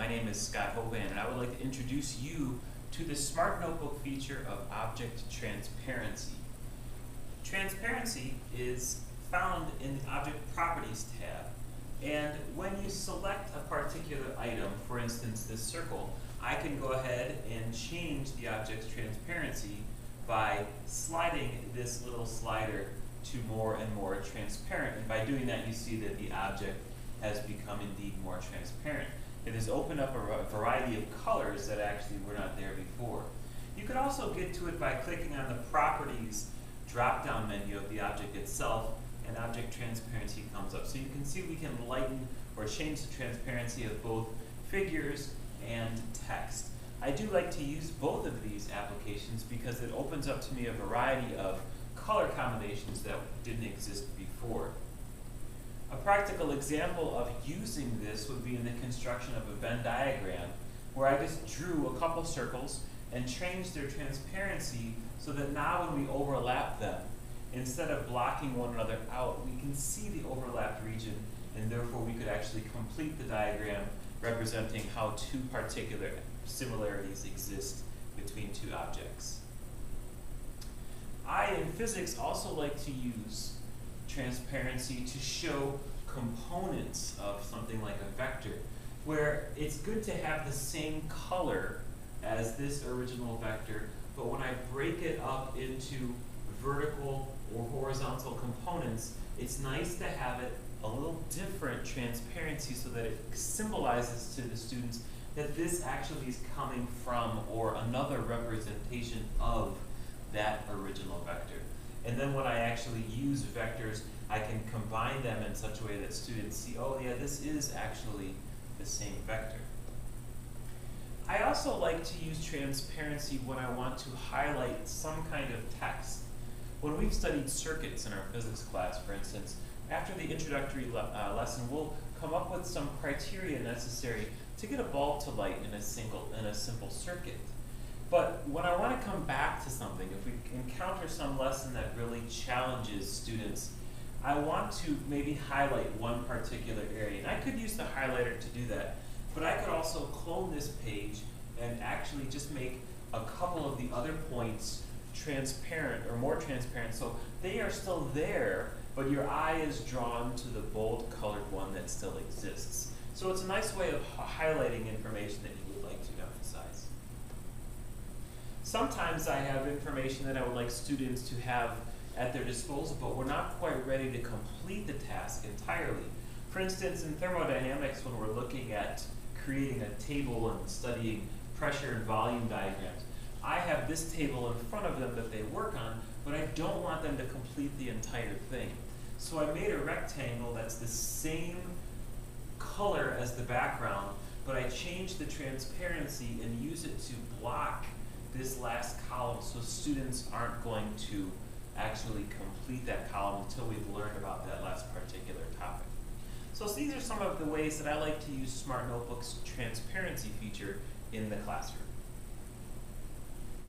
my name is Scott Hovan, and I would like to introduce you to the Smart Notebook feature of Object Transparency. Transparency is found in the Object Properties tab, and when you select a particular item, for instance this circle, I can go ahead and change the object's transparency by sliding this little slider to more and more transparent, and by doing that you see that the object has become indeed more transparent. It has opened up a variety of colors that actually were not there before. You could also get to it by clicking on the Properties drop-down menu of the object itself, and Object Transparency comes up. So you can see we can lighten or change the transparency of both figures and text. I do like to use both of these applications because it opens up to me a variety of color combinations that didn't exist before. A practical example of using this would be in the construction of a Venn diagram, where I just drew a couple circles and changed their transparency so that now when we overlap them, instead of blocking one another out, we can see the overlapped region, and therefore we could actually complete the diagram representing how two particular similarities exist between two objects. I, in physics, also like to use transparency to show components of something like a vector, where it's good to have the same color as this original vector, but when I break it up into vertical or horizontal components, it's nice to have it a little different transparency so that it symbolizes to the students that this actually is coming from or another representation of that original vector. And then when I actually use vectors, I can combine them in such a way that students see, oh yeah, this is actually the same vector. I also like to use transparency when I want to highlight some kind of text. When we've studied circuits in our physics class, for instance, after the introductory lesson, we'll come up with some criteria necessary to get a bulb to light in a simple circuit. But when I want to come back to something, if we encounter some lesson that really challenges students, I want to maybe highlight one particular area. And I could use the highlighter to do that, but I could also clone this page and actually just make a couple of the other points transparent or more transparent, so they are still there, but your eye is drawn to the bold colored one that still exists. So it's a nice way of highlighting information that you would like to emphasize. Sometimes I have information that I would like students to have at their disposal, but we're not quite ready to complete the task entirely. For instance, in thermodynamics, when we're looking at creating a table and studying pressure and volume diagrams, I have this table in front of them that they work on, but I don't want them to complete the entire thing. So I made a rectangle that's the same color as the background, but I changed the transparency and use it to block this last column so students aren't going to actually complete that column until we've learned about that last particular topic. So these are some of the ways that I like to use Smart Notebook's transparency feature in the classroom.